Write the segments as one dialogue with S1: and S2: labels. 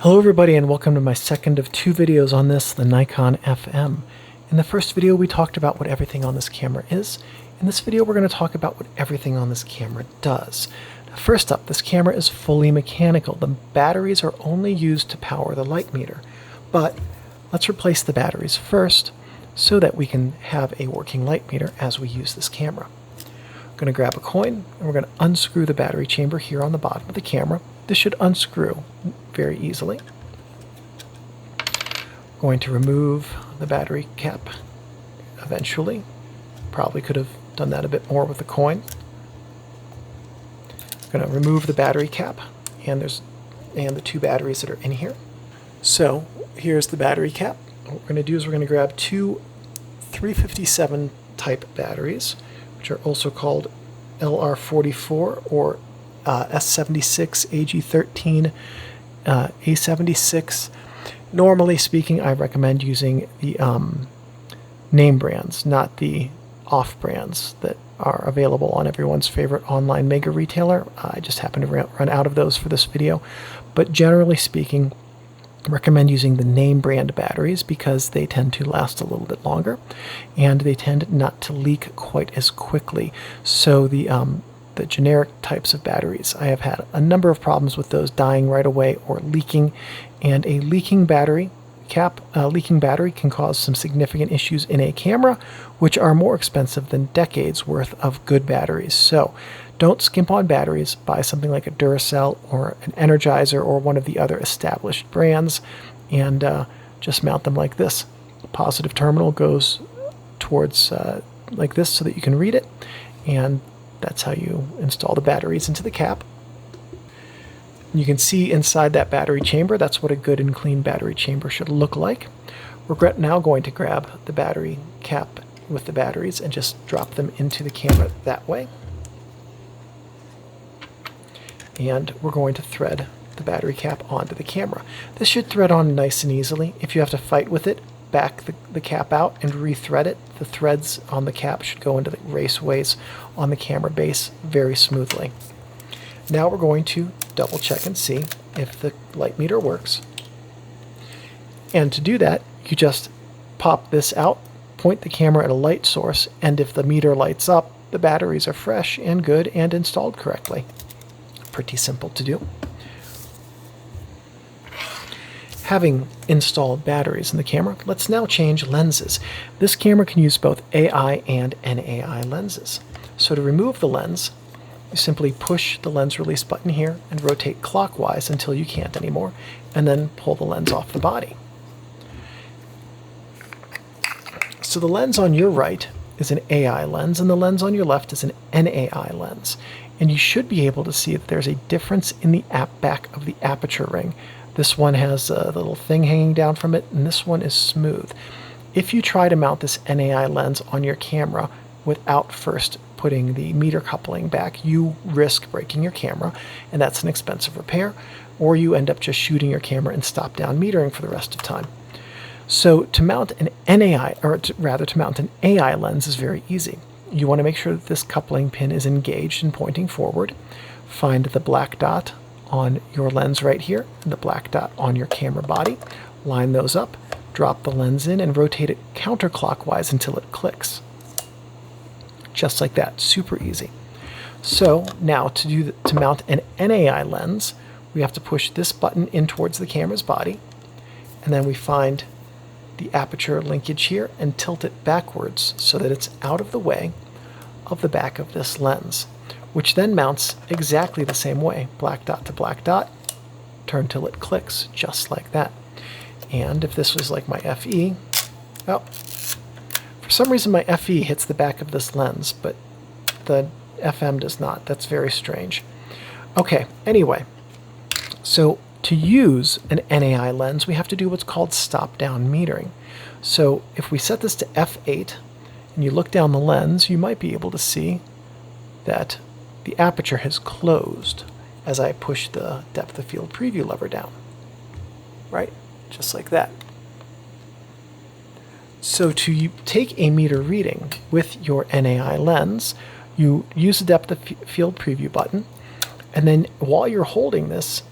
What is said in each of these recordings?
S1: Hello everybody and welcome to my second of two videos on this, the Nikon FM. In the first video we talked about what everything on this camera is. In this video we're going to talk about what everything on this camera does. Now, first up, this camera is fully mechanical. The batteries are only used to power the light meter. But let's replace the batteries first so that we can have a working light meter as we use this camera. We're going to grab a coin and we're going to unscrew the battery chamber here on the bottom of the camera. This should unscrew very easily. We're going to remove the battery cap eventually. Probably could have done that a bit more with the coin. We're going to remove the battery cap and the two batteries that are in here. So here's the battery cap. What we're going to do is we're going to grab two 357 type batteries, which are also called LR44 or S76, AG13, A76. Normally speaking, I recommend using the name brands, not the off brands that are available on everyone's favorite online mega retailer. I just happen to run out of those for this video. But generally speaking, I recommend using the name brand batteries because they tend to last a little bit longer and they tend not to leak quite as quickly. So the generic types of batteries, I have had a number of problems with those dying right away or leaking, and a leaking battery can cause some significant issues in a camera, which are more expensive than decades worth of good batteries. So don't skimp on batteries. Buy something like a Duracell or an Energizer or one of the other established brands and just mount them like this. The positive terminal goes towards like this so that you can read it, and that's how you install the batteries into the cap. You can see inside that battery chamber, that's what a good and clean battery chamber should look like. We're now going to grab the battery cap with the batteries and just drop them into the camera that way. And we're going to thread the battery cap onto the camera. This should thread on nice and easily. If you have to fight with it, back the cap out and rethread it. The threads on the cap should go into the raceways on the camera base very smoothly. Now we're going to double check and see if the light meter works. And to do that, you just pop this out, point the camera at a light source, and if the meter lights up, the batteries are fresh and good and installed correctly. Pretty simple to do. Having installed batteries in the camera, let's now change lenses. This camera can use both AI and NAI lenses. So to remove the lens, you simply push the lens release button here and rotate clockwise until you can't anymore, and then pull the lens off the body. So the lens on your right is an AI lens, and the lens on your left is an NAI lens. And you should be able to see that there's a difference in the back of the aperture ring. This one has a little thing hanging down from it, and this one is smooth. If you try to mount this NAI lens on your camera without first putting the meter coupling back, you risk breaking your camera, and that's an expensive repair, or you end up just shooting your camera and stop down metering for the rest of time. So to mount an NAI, or to mount an AI lens is very easy. You want to make sure that this coupling pin is engaged and pointing forward. Find the black dot on your lens right here and the black dot on your camera body. Line those up, drop the lens in, and rotate it counterclockwise until it clicks. Just like that, super easy. So now to mount an NAI lens, we have to push this button in towards the camera's body, and then we find the aperture linkage here and tilt it backwards so that it's out of the way of the back of this lens, which then mounts exactly the same way, black dot to black dot, turn till it clicks, just like that. And if this was like my FE, oh, for some reason my FE hits the back of this lens, but the FM does not. That's very strange. Okay, anyway, so to use an NAI lens, we have to do what's called stop-down metering. So if we set this to F8 and you look down the lens, you might be able to see that the aperture has closed as I push the depth of field preview lever down. Right? Just like that. So to take a meter reading with your NAI lens, you use the depth of field preview button, and then while you're holding this,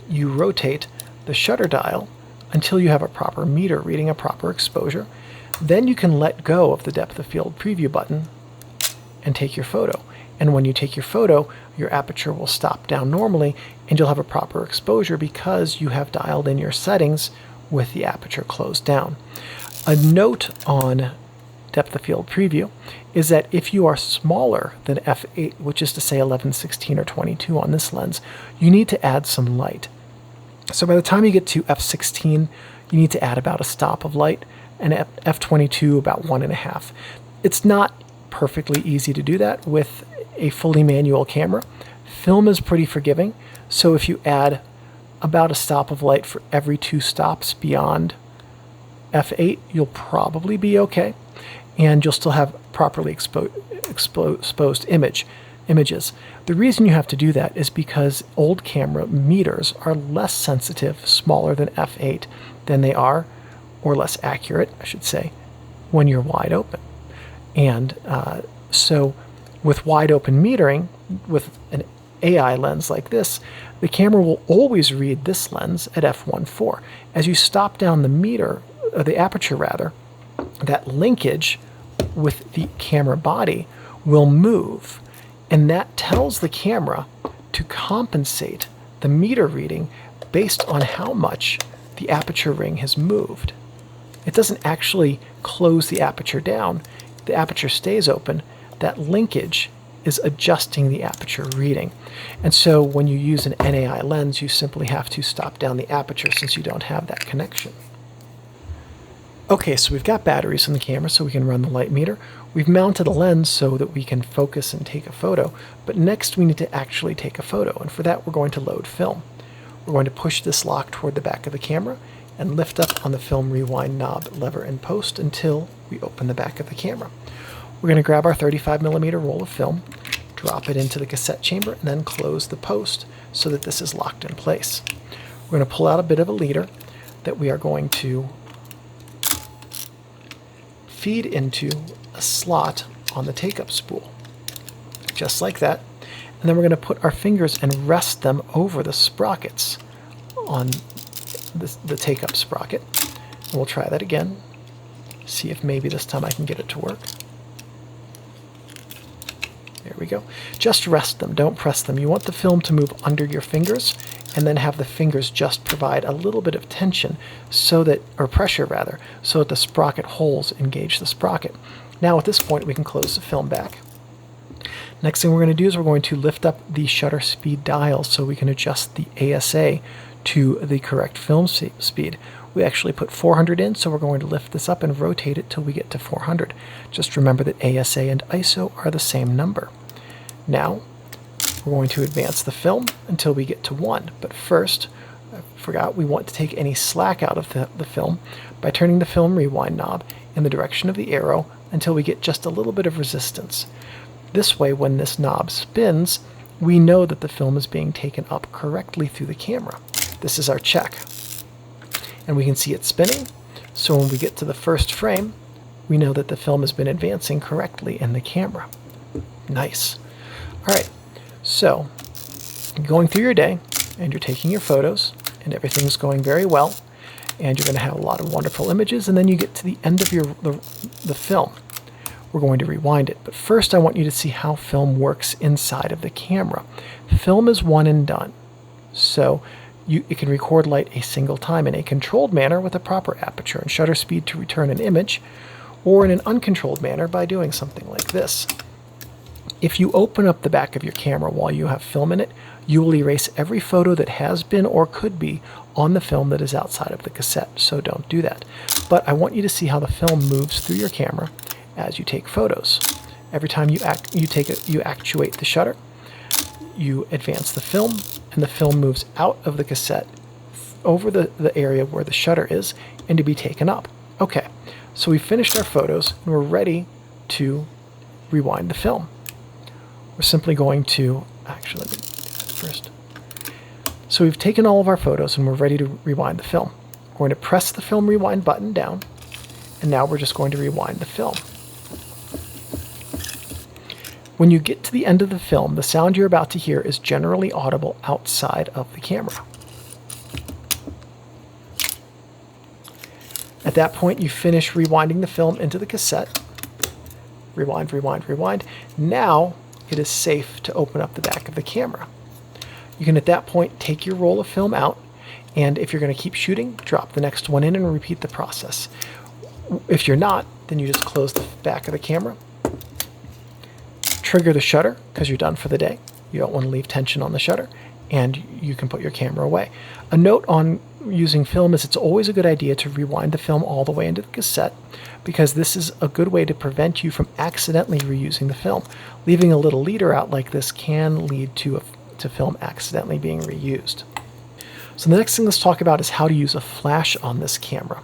S1: you rotate the shutter dial until you have a proper meter reading a proper exposure. Then you can let go of the depth of field preview button and take your photo. And when you take your photo, your aperture will stop down normally and you'll have a proper exposure because you have dialed in your settings with the aperture closed down. A note on depth of field preview is that if you are smaller than f8, which is to say 11/16 or 22 on this lens, you need to add some light. So by the time you get to f16, you need to add about a stop of light, and f22 about 1.5. It's not perfectly easy to do that with a fully manual camera. Film is pretty forgiving, so if you add about a stop of light for every 2 stops beyond f8, you'll probably be okay, and you'll still have properly exposed images. The reason you have to do that is because old camera meters are less sensitive, smaller than f8, than they are, or less accurate, I should say, when you're wide open. And so with wide open metering, with an AI lens like this, the camera will always read this lens at f1.4. As you stop down the meter, or the aperture rather, that linkage with the camera body will move, and that tells the camera to compensate the meter reading based on how much the aperture ring has moved. It doesn't actually close the aperture down. The aperture stays open. That linkage is adjusting the aperture reading. And so when you use an NAI lens, you simply have to stop down the aperture since you don't have that connection. Okay, so we've got batteries in the camera so we can run the light meter. We've mounted a lens so that we can focus and take a photo, but next we need to actually take a photo, and for that we're going to load film. We're going to push this lock toward the back of the camera and lift up on the film rewind knob, lever, and post until we open the back of the camera. We're going to grab our 35mm roll of film, drop it into the cassette chamber, and then close the post so that this is locked in place. We're going to pull out a bit of a leader that we are going to feed into a slot on the take-up spool, just like that. And then we're going to put our fingers and rest them over the sprockets on the take-up sprocket. And we'll try that again, see if maybe this time I can get it to work. There we go. Just rest them, don't press them. You want the film to move under your fingers and then have the fingers just provide a little bit of tension so that, or pressure rather, so that the sprocket holes engage the sprocket. Now at this point we can close the film back. Next thing we're going to do is we're going to lift up the shutter speed dial so we can adjust the ASA to the correct film speed. We actually put 400 in, so we're going to lift this up and rotate it till we get to 400. Just remember that ASA and ISO are the same number. Now we're going to advance the film until we get to 1, but first, I forgot, we want to take any slack out of the film by turning the film rewind knob in the direction of the arrow until we get just a little bit of resistance. This way, when this knob spins, we know that the film is being taken up correctly through the camera. This is our check. And we can see it spinning, so when we get to the first frame, we know that the film has been advancing correctly in the camera. Nice. All right, so you're going through your day, and you're taking your photos, and everything's going very well, and you're going to have a lot of wonderful images, and then you get to the end of the film. We're going to rewind it, but first I want you to see how film works inside of the camera. Film is one and done, so it can record light a single time in a controlled manner with a proper aperture and shutter speed to return an image, or in an uncontrolled manner by doing something like this. If you open up the back of your camera while you have film in it, you will erase every photo that has been or could be on the film that is outside of the cassette, so don't do that. But I want you to see how the film moves through your camera as you take photos. Every time you actuate the shutter, you advance the film, and the film moves out of the cassette over the area where the shutter is and to be taken up. Okay, so we finished our photos and we're ready to rewind the film. We're simply going to, actually, let me do that first. So we've taken all of our photos and we're ready to rewind the film. We're going to press the film rewind button down, and now we're just going to rewind the film. When you get to the end of the film, the sound you're about to hear is generally audible outside of the camera. At that point, you finish rewinding the film into the cassette. Rewind, rewind, rewind. Now it is safe to open up the back of the camera. You can at that point take your roll of film out, and if you're going to keep shooting, drop the next one in and repeat the process. If you're not, then you just close the back of the camera, trigger the shutter because you're done for the day. You don't want to leave tension on the shutter, and you can put your camera away. A note on using film is it's always a good idea to rewind the film all the way into the cassette, because this is a good way to prevent you from accidentally reusing the film. Leaving a little leader out like this can lead to film accidentally being reused. So the next thing let's talk about is how to use a flash on this camera.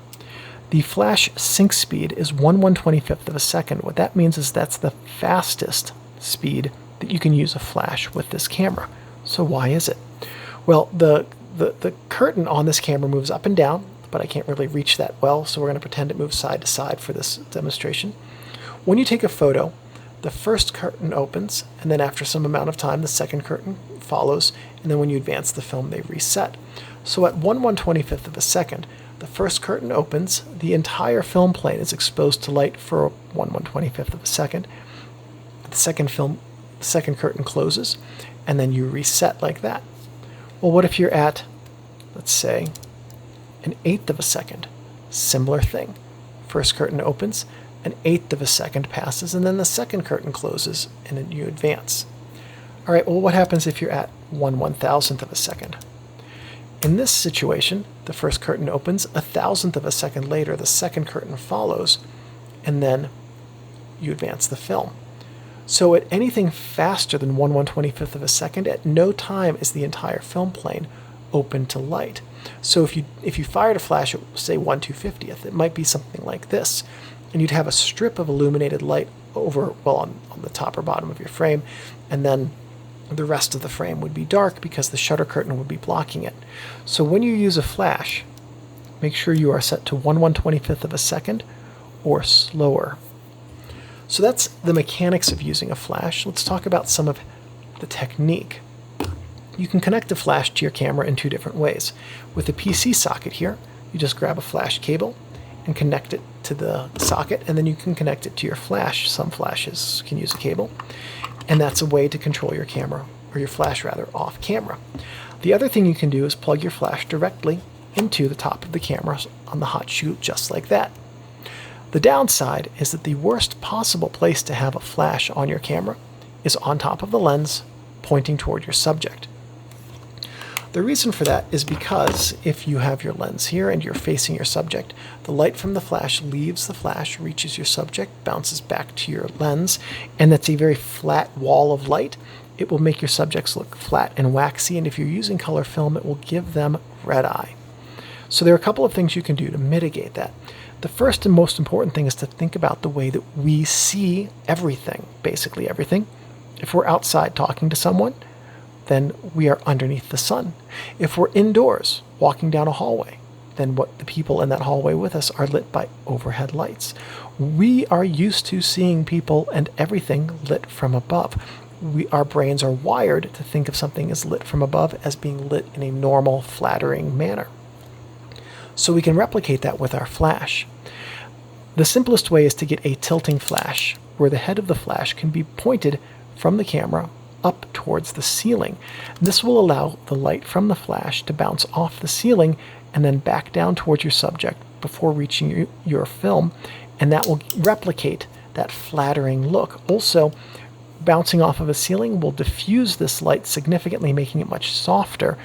S1: The flash sync speed is 1/125th of a second. What that means is that's the fastest speed that you can use a flash with this camera. So why is it? Well, the curtain on this camera moves up and down, but I can't really reach that well, so we're going to pretend it moves side to side for this demonstration. When you take a photo, the first curtain opens, and then after some amount of time, the second curtain follows, and then when you advance the film, they reset. So at 1/125th of a second, the first curtain opens, the entire film plane is exposed to light for 1/125th of a second. The second curtain closes, and then you reset like that. Well, what if you're at, let's say, 1/8 of a second? Similar thing. First curtain opens, 1/8 of a second passes, and then the second curtain closes, and then you advance. All right, well, what happens if you're at 1/1000th of a second? In this situation, the first curtain opens, 1,000th of a second later, the second curtain follows, and then you advance the film. So at anything faster than 1/125th of a second, at no time is the entire film plane open to light. So if you fired a flash at, say, 1/250th, it might be something like this, and you'd have a strip of illuminated light over, well, on the top or bottom of your frame, and then the rest of the frame would be dark because the shutter curtain would be blocking it. So when you use a flash, make sure you are set to 1/125th of a second or slower. So that's the mechanics of using a flash. Let's talk about some of the technique. You can connect a flash to your camera in two different ways. With the PC socket here, you just grab a flash cable and connect it to the socket, and then you can connect it to your flash. Some flashes can use a cable, and that's a way to control your camera, or your flash rather, off camera. The other thing you can do is plug your flash directly into the top of the camera on the hot shoe, just like that. The downside is that the worst possible place to have a flash on your camera is on top of the lens, pointing toward your subject. The reason for that is because if you have your lens here and you're facing your subject, the light from the flash leaves the flash, reaches your subject, bounces back to your lens, and that's a very flat wall of light. It will make your subjects look flat and waxy, and if you're using color film, it will give them red eye. So there are a couple of things you can do to mitigate that. The first and most important thing is to think about the way that we see everything, basically everything. If we're outside talking to someone, then we are underneath the sun. If we're indoors walking down a hallway, then what the people in that hallway with us are lit by overhead lights. We are used to seeing people and everything lit from above. Our brains are wired to think of something as lit from above as being lit in a normal, flattering manner. So we can replicate that with our flash. The simplest way is to get a tilting flash, where the head of the flash can be pointed from the camera up towards the ceiling. This will allow the light from the flash to bounce off the ceiling and then back down towards your subject before reaching your film, and that will replicate that flattering look. Also, bouncing off of a ceiling will diffuse this light significantly, making it much softer,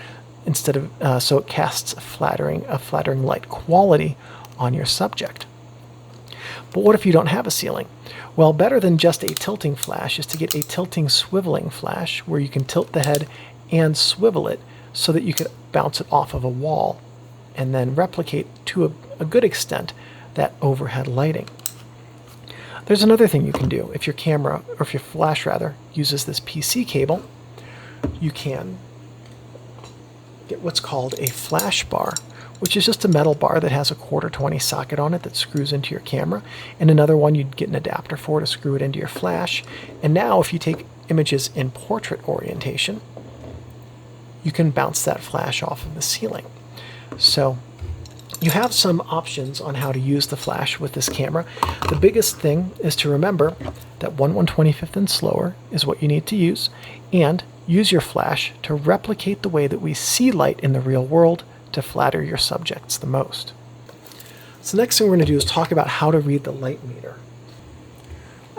S1: instead of so it casts a flattering light quality on your subject. But what if you don't have a ceiling? Well, better than just a tilting flash is to get a tilting swiveling flash, where you can tilt the head and swivel it so that you could bounce it off of a wall and then replicate to a good extent that overhead lighting. There's another thing you can do. If your camera, or if your flash rather, uses this PC cable, you can get what's called a flash bar, which is just a metal bar that has a 1/4-20 socket on it that screws into your camera, and another one you'd get an adapter for to screw it into your flash. And now if you take images in portrait orientation, you can bounce that flash off of the ceiling. So You have some options on how to use the flash with this camera. The biggest thing is to remember that 1/125th and slower is what you need to use, and use your flash to replicate the way that we see light in the real world to flatter your subjects the most. So the next thing we're going to do is talk about how to read the light meter.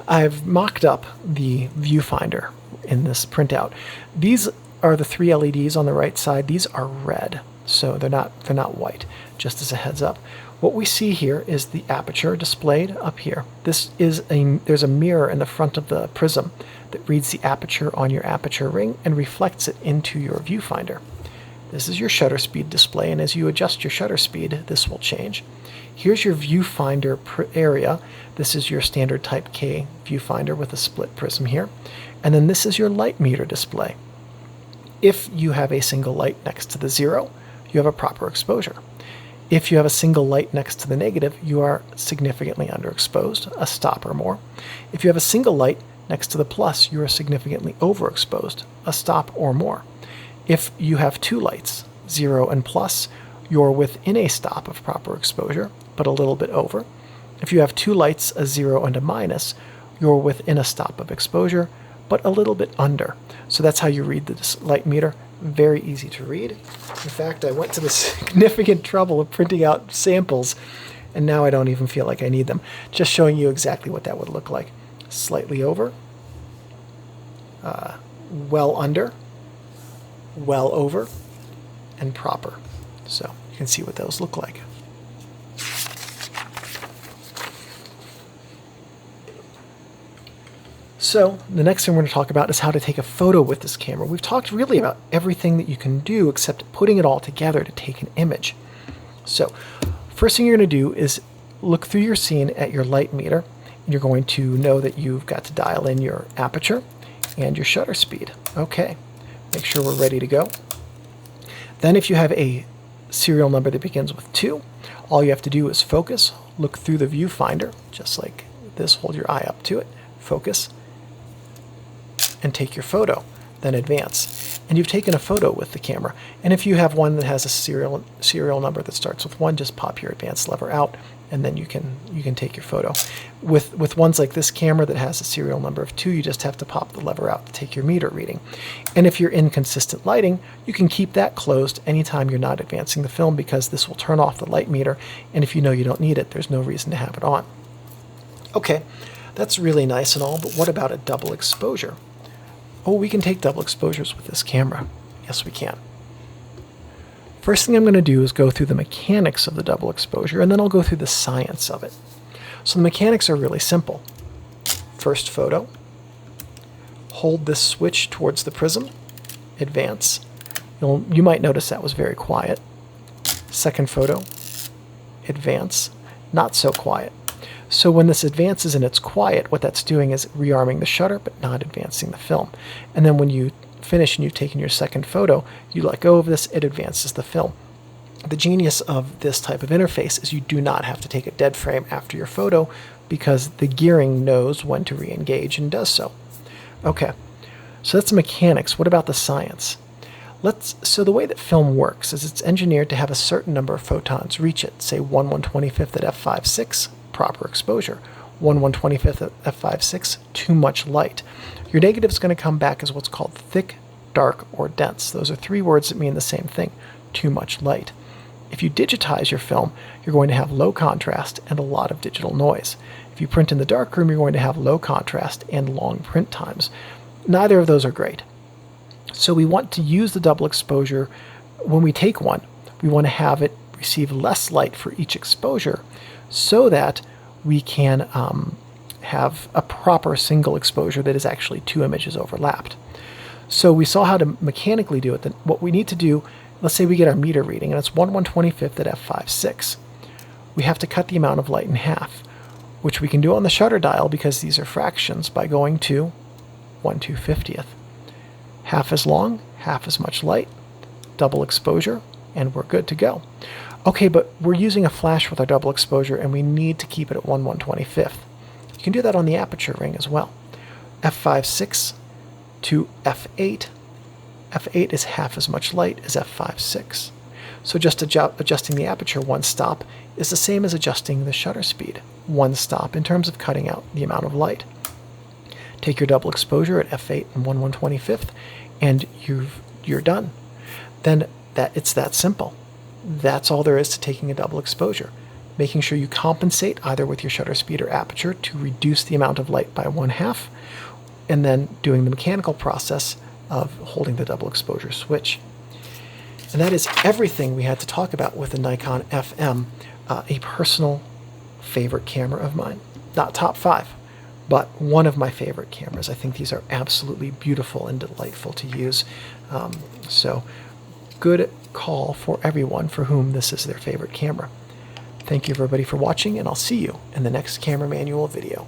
S1: I've mocked up the viewfinder in this printout. These are the 3 LEDs on the right side. These are red, so they're not white, just as a heads up. What we see here is the aperture displayed up here. There's a mirror in the front of the prism that reads the aperture on your aperture ring and reflects it into your viewfinder. This is your shutter speed display, and as you adjust your shutter speed, this will change. Here's your viewfinder area. This is your standard type K viewfinder with a split prism here. And then this is your light meter display. If you have a single light next to the 0, you have a proper exposure. If you have a single light next to the negative, you are significantly underexposed, a stop or more. If you have a single light next to the plus, you are significantly overexposed, a stop or more. If you have 2 lights, 0 and plus, you're within a stop of proper exposure, but a little bit over. If you have 2 lights, a 0 and a minus, you're within a stop of exposure, but a little bit under. So that's how you read the light meter. Very easy to read. In fact, I went to the significant trouble of printing out samples, and now I don't even feel like I need them. Just showing you exactly what that would look like. Slightly over, well under, well over, and proper. So you can see what those look like. So the next thing we're going to talk about is how to take a photo with this camera. We've talked really about everything that you can do except putting it all together to take an image. So first thing you're going to do is look through your scene at your light meter, and you're going to know that you've got to dial in your aperture and your shutter speed. Okay, make sure we're ready to go. Then if you have a serial number that begins with 2, all you have to do is focus, look through the viewfinder, just like this, hold your eye up to it, focus, and take your photo, then advance. And you've taken a photo with the camera. And if you have one that has a serial number that starts with 1, just pop your advance lever out, and then you can take your photo. With ones like this camera that has a serial number of 2, you just have to pop the lever out to take your meter reading. And if you're in consistent lighting, you can keep that closed anytime you're not advancing the film, because this will turn off the light meter, and if you know you don't need it, there's no reason to have it on. Okay, that's really nice and all, but what about a double exposure? Oh, we can take double exposures with this camera. Yes, we can. First thing I'm going to do is go through the mechanics of the double exposure, and then I'll go through the science of it. So the mechanics are really simple. First photo, hold this switch towards the prism, advance. You might notice that was very quiet. Second photo, advance, not so quiet. So when this advances and it's quiet, what that's doing is rearming the shutter but not advancing the film. And then when you finish and you've taken your second photo, you let go of this, it advances the film. The genius of this type of interface is you do not have to take a dead frame after your photo, because the gearing knows when to re-engage and does so. Okay, so that's the mechanics. What about the science? So the way that film works is it's engineered to have a certain number of photons reach it, say 1/125th at f5.6, proper exposure, 1/125th at f5.6, too much light. Your negative is going to come back as what's called thick, dark, or dense. Those are 3 words that mean the same thing, too much light. If you digitize your film, you're going to have low contrast and a lot of digital noise. If you print in the darkroom, you're going to have low contrast and long print times. Neither of those are great. So we want to use the double exposure. When we take one, we want to have it receive less light for each exposure, so that we can have a proper single exposure that is actually 2 images overlapped. So we saw how to mechanically do it. Then what we need to do, let's say we get our meter reading, and it's 1/125th at f5.6. We have to cut the amount of light in half, which we can do on the shutter dial because these are fractions, by going to 1/250th. Half as long, half as much light, double exposure, and we're good to go. Okay, but we're using a flash with our double exposure, and we need to keep it at 1/125th. You can do that on the aperture ring as well. f5.6 to f8. f8 is half as much light as f5.6. So just adjusting the aperture one stop is the same as adjusting the shutter speed one stop in terms of cutting out the amount of light. Take your double exposure at f8 and 1/125th, and you're done. Then it's that simple. That's all there is to taking a double exposure. Making sure you compensate either with your shutter speed or aperture to reduce the amount of light by 1/2, and then doing the mechanical process of holding the double exposure switch. And that is everything we had to talk about with the Nikon FM, a personal favorite camera of mine. Not top 5, but one of my favorite cameras. I think these are absolutely beautiful and delightful to use. So good call for everyone for whom this is their favorite camera. Thank you everybody for watching, and I'll see you in the next camera manual video.